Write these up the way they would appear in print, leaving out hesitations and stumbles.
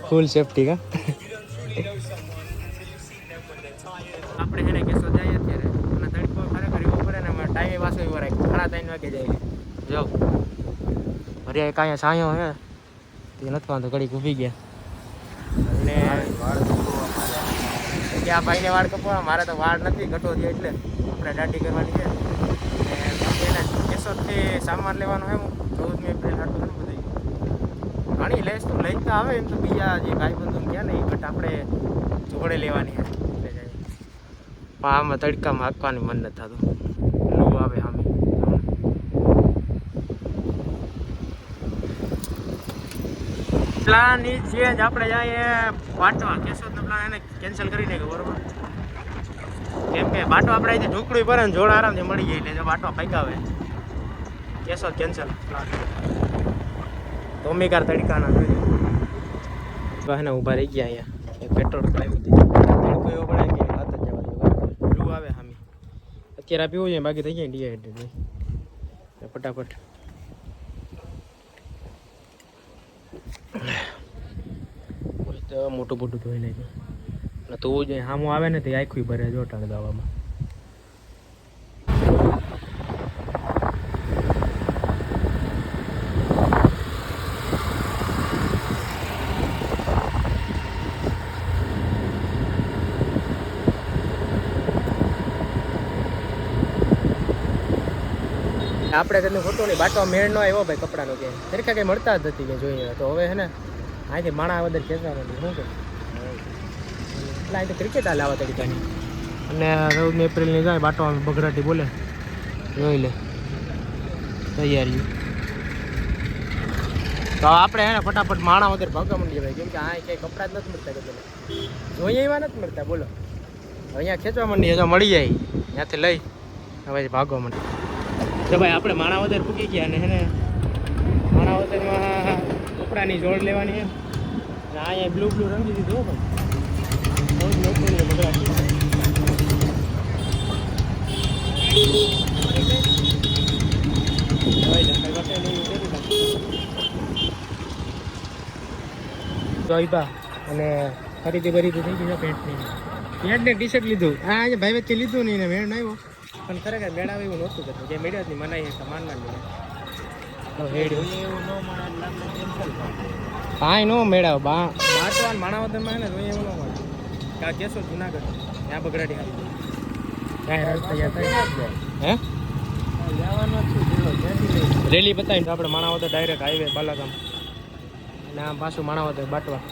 ફૂલ safety કા આપણે છે ને કેસો જઈએ અત્યારે અને તડકો ખરેખર એવો પડે ને અમારે ટાઈમે પાછો એવો રાખ્યો 3:30 વાગે જાય જો હરિયા કાંઈ સાયો હે તે નથી વાંધો ઘડીક ઊભી ગયા અને ત્યાં ભાઈને વાળ કપવા મારે તો વાળ નથી ઘટો થયો એટલે આપણે દાઢી કરવાની છે અને કેશોદથી સામાન લેવાનો હે હું 14મી એપ્રિલ હાટું ઘણું બધું ઘણી લેસ તો લઈ તો આવે એમ તો બીજા જે ભાઈ બંધુ ગયા ને એ બટ આપણે જોડે લેવાની છે એટલે પણ આમાં તડકામાં હાંકવાનું મન નથી થતું લૂ આવે સામે પ્લાન ઈ ચેન્જ આપણે જઈએ વાટવા કેશોદનો પ્લાન એને કેન્સલ કરી નાખ્યો બરોબર કેમ કે બાટો આપણે અહીંથી ઢોકળી ભરે ને જોડ આરામથી મળી જાય એટલે જો બાટો ફાંકાવે કેશોદ કેન્સલ પ્લાન ટોમિકાર તડકાના જોઈ ઊભા રહી ગયા અહીંયા એક પેટ્રોલ પાઈ તડકો એવો પડે કે વાત જ જવા દો લૂ આવે સામે અત્યારે પીવું છે બાકી થઈ જાય ડિહાઇડ્રેટ ફટાફટ તો મોટું મોટું ધોઈ લેજો અને તો જે સામું આવે ને તે આખું ભરે જો ટાણ દવામાં આપણે કદી ખોટો નહીં બાટો મેળ ન આવ્યો ભાઈ કપડાનો કે સરખા કંઈ મળતા જ નથી કે જોઈએ તો હવે હે ને અહીંથી માણા વધારે ખેંચવા માંડ્યું શું કે એટલે અહીં તો ક્રિકેટ હાલ આવા તરીકાની અને 14મી એપ્રિલની જાય બાટો બગડાટી બોલે જોઈ લે તૈયારી તો આપણે હે ને ફટાફટ માણા વધારે ભાગવા માંડીએ ભાઈ કેમ કે આ કંઈ કપડાં જ નથી મળતા કે જોઈએ એવા નથી મળતા બોલો અહીંયા ખેંચવા માંડીએ જો મળી જાય ત્યાંથી લઈ હવે ભાગવા માંડીએ તો ભાઈ આપણે માણાવદર પૂકી ગયા અને હે માણાવદરમાં કપડાની જોડ લેવાની છે અને અહીંયા બ્લુ રંગી દીધું હો ભાઈ બહુ જ લોકો બગડાટી જોઈબા અને ખરીદી બરીદી થઈ ગઈ છે પેન્ટની પેન્ટ ને ટી શર્ટ લીધું હા અહીંયા ભાઈ વચ્ચે લીધું નહીં ને મેળ ન આવ્યો પણ ખરેખર મેળાવે એવું નહોતું કરતું જે મેળ્યો જ નહીં મનાઈ માન કાંઈ નો મેળાવ બાટવાન માણાવદરમાં ને જોઈએ એવું ન મળે કાં કેશો જુનાગઢ ત્યાં બગડાટી આવી હે રેલી બતાવીને આપણે માણાવદર ડાયરેક્ટ હાઈવે બાલાગામ અને આમ પાછું માણાવદર બાટવા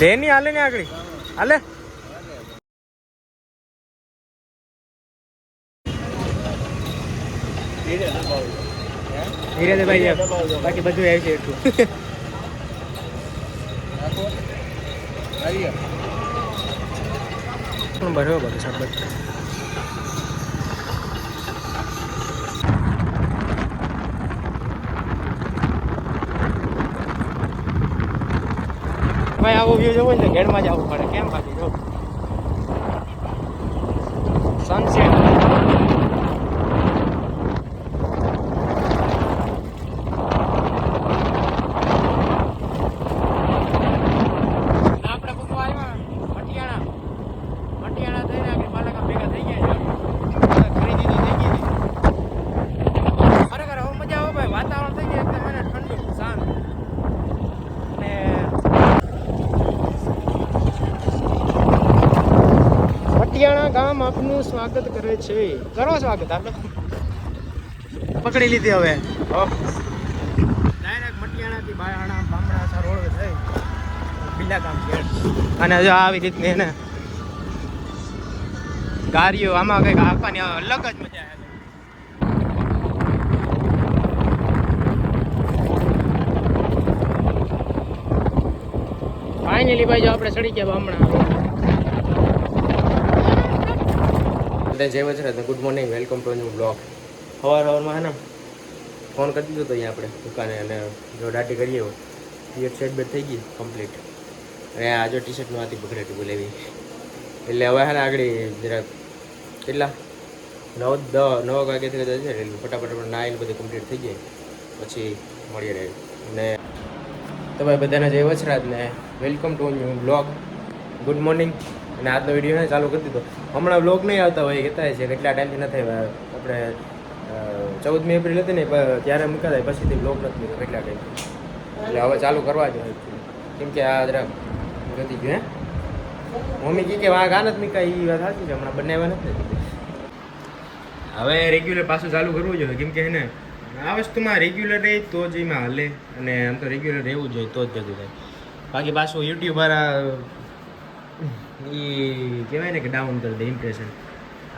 તેની હાલે ને આગળ હાલે ધીરે ભાઈ બાકી બધું આવી છે એટલું બરોબર સાહેબ ભાઈ આવો વ્યૂ જોવો ને ઘેડમાં જ આવવું પડે કેમ બાકી જો સનસેટ આપણે પૂછવા આવ્યા મટિયાણા થઈને આગળ બાલાગામ ભેગા થઈ ગયા ખરીદી તો થઈ ગઈ ખરેખર હવે મજા આવે ભાઈ વાતાવરણ થઈ ગયું એકદમ મને ઠંડુ શાંત અને મટિયાણા ગામ આપનું સ્વાગત કરે છે કરો સ્વાગત આપણે પકડી લીધી હવે ડાયરેક્ટ મટિયાણાથી બાયહાણા બામણાસા રોડ થઈ બીલા ગામ છે અને જો આવી રીતની ને ગાડીઓ આમાં કંઈક આપવાની અલગ જ મજા આવે ફાઇનલી ભાઈ જો આપણે ચડી ગયા બામણા જય વજરાજ good morning welcome to new blog સવારમાં હે ને ફોન કરી દીધો તો અહીંયા આપણે દુકાને અને જો દાટી કરીએ ટીશર્ટ સેટ બેટ થઈ ગઈ કમ્પ્લીટ અને આ જો ટી શર્ટમાં હતી બગડેટી બોલેવી એટલે હવે હે ને આગળ જરાક કેટલા નવ વાગ્યાથી જશે રેલવે ફટાફટ નાઈને બધું કમ્પ્લીટ થઈ જાય પછી મળીએ રહે અને તમારે બધાને જય વચરાજ ને welcome to new blog. Good morning. અને આજનો વિડીયો ચાલુ કરી દીધો. હમણાં બ્લોગ નહીં આવતા હોય કહેતા છે કેટલા ટાઈમથી નથી આવ્યા આપણે 14મી એપ્રિલ હતી ને ત્યારે મૂકા થાય પછીથી બ્લોગ નથી મૂક્યો કેટલા ટાઈમથી એટલે હવે ચાલુ કરવા જોઈએ કેમ કે આ જરા ગતિ ગયું મમ્મી કે વાઘ આ નથી મૂકા એ વાત સાચી છે હમણાં બનાવ્યા નથી હવે રેગ્યુલર પાછું ચાલુ કરવું જોઈએ કેમ કે એને આ વસ્તુમાં રેગ્યુલર રહે તો જ એમાં હાલે અને આમ તો રેગ્યુલર રહેવું જોઈએ તો જ જતું થાય બાકી પાછું યુટ્યુબર એ કહેવાય ને કે ડાઉન કરી દે ઇમ્પ્રેશન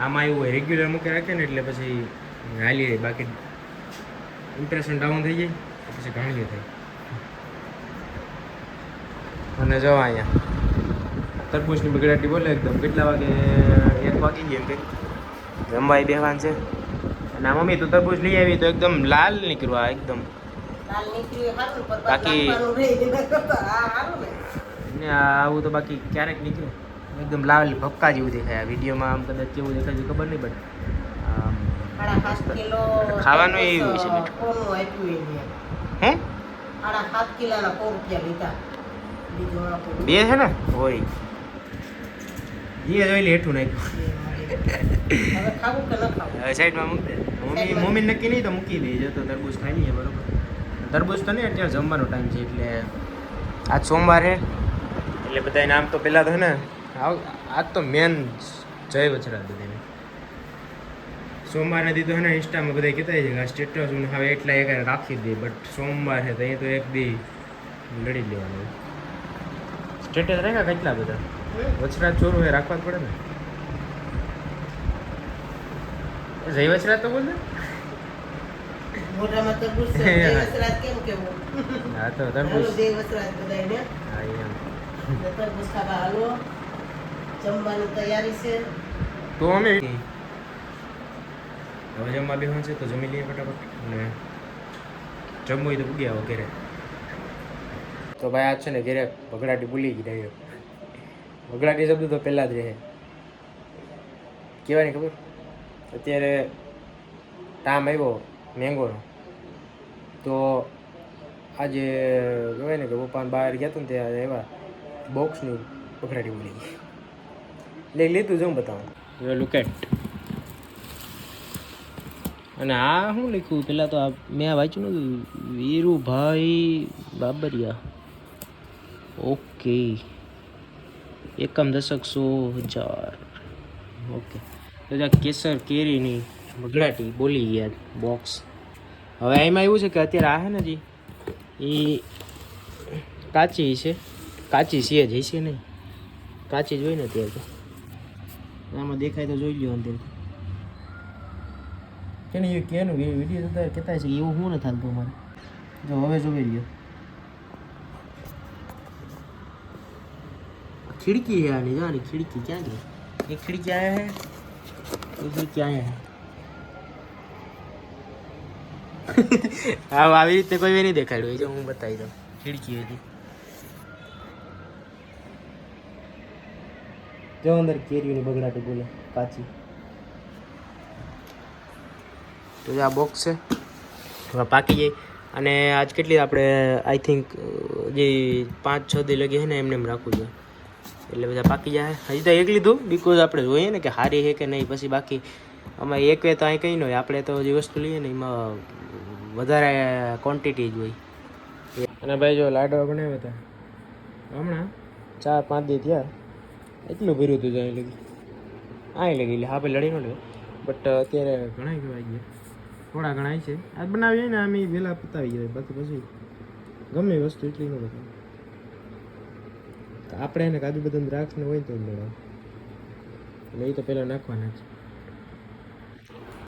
આમાં એવું હોય રેગ્યુલર મૂકી રાખે ને એટલે પછી હાલી રહે બાકી ઇમ્પ્રેશન ડાઉન થઈ જાય પછી ઘાણીએ થાય અને જો અહીંયા તરબૂચની બગડાટી બોલે એકદમ કેટલા વાગે 1 વાગી ગયા એમ કે જમવાય બેહવાન છે અને આ મમ્મી તું તરબૂચ લઈ આવી તો એકદમ લાલ નીકળ્યું આ એકદમ બાકી ને આવું તો બાકી ક્યારેક નીકળે એકદમ લાલ ભપકા જેવું દેખાય વિડીયોમાં આમ કદાચ કેવું દેખાય છે ખબર નહીં બટ ખાવાનું એવું છે બે છે ને હોય જે જોઈ લે હેઠું નાખ્યું સાઈડમાં મૂકી દે મમ્મી નક્કી નહીં તો મૂકી દે તો તરબૂચ ખાઈ લઈએ બરોબર તરબૂચ તો નહીં અત્યારે જમવાનો ટાઈમ છે એટલે આજ સોમવાર છે એટલે બધા નામ તો પહેલાં તો હે ને આજ તો મેન જય વચરાજ બધાને સોમવારના દી તો હે ને ઇન્સ્ટામાં બધા કહેતા છે કે આ સ્ટેટસ હવે એટલા એક રાખી દે બટ સોમવાર છે તો એ તો એક દી લડી લેવાનું સ્ટેટસ રાખ્યા કેટલા બધા વચરાજ ચોરું એ રાખવા જ પડે ને જય વચરાજ તો બોલ ને મોઢામાં તરબૂચ છે જય વચરાજ કેમ કેવું હા તો તરબૂચ જય વચરાજ બધાને હા એમ તરબૂચ ખાવા હાલો જમવાની તૈયારી છે તો અમે હવે જમવા બેસવાનું છે તો જમી લઈએ ફટાફટ અને જમવું હોય તો પૂગી આવો ઘરે તો ભાઈ આજ છે ને ઘરે ભગડાટી ભૂલી ગઈ રહ્યો ભગડાટી શબ્દ તો પહેલાં જ રહે કહેવાય ને ખબર અત્યારે ટાઈમ આવ્યો મેંગોનો તો આજે કહેવાય ને કે પપ્પાને બહાર ગયા હતા ને ત્યાં એવા બોક્સની ભગડાટી ભૂલી ગઈ એટલે લીધું જવું બતાવું લુકેટ અને આ શું લખ્યું પેલા તો મેં વાંચ્યું નતું વીરુભાઈ બાબરિયા ઓકે એકમ દશક 100,000 ઓકે તો જ્યાં કેસર કેરીની બગડાટી બોલી ગયા બોક્સ હવે એમાં એવું છે કે અત્યારે આ છે ને જી એ કાચી છે કાચી છે જ છે નહીં કાચી જ હોય ને અત્યારે તો આમાં દેખાય તો જોઈ લ્યો અંદર કે નહીં એ કેનું વિડીયો જોતા કહેતા છે એવું શું નથી થતું અમારે જો હવે જોઈ લ્યો खिड़की है आनी जानी खिड़की क्या गई ये खिड़की आया है ये खिड़की आया है हाँ આવી રીતે કોઈ નહીં દેખાડ્યું જો હું બતાવી દઉં ખિડકી હતી જો અંદર કેરીની બગડાટી બોલે કાચી તો આ બોક્સ છે હવે પાકી જાય અને આજ કેટલી આપણે આઈ થિંક જે 5-6 દી લગી છે ને એમને એમ રાખવું જોઈએ એટલે બધા પાકી જાય હજી તો એક લીધું બિકોઝ આપણે જોઈએ ને કે સારી છે કે નહીં પછી બાકી અમારે એક વે તો અહીં કંઈ ન હોય આપણે તો જે વસ્તુ લઈએ ને એમાં વધારે ક્વોન્ટિટી જ હોય અને ભાઈ જો લાડવા બનાવ્યા હતા હમણાં 4-5 દી થયા એટલું ભર્યું હતું અહીં લગી અહીં લગી એટલે હા ભાઈ લડી ન લે બટ અત્યારે ઘણા કહેવાય ગયા થોડા ઘણા છે આજ બનાવીએ ને અમે વહેલા પતાવી ગયા બાકી પછી ગમે વસ્તુ એટલી ન બતાવે આપણે એને કાજુ બદામ દ્રાક્ષ ને હોય તો જ મેળવ એટલે એ તો પહેલાં નાખવાના છે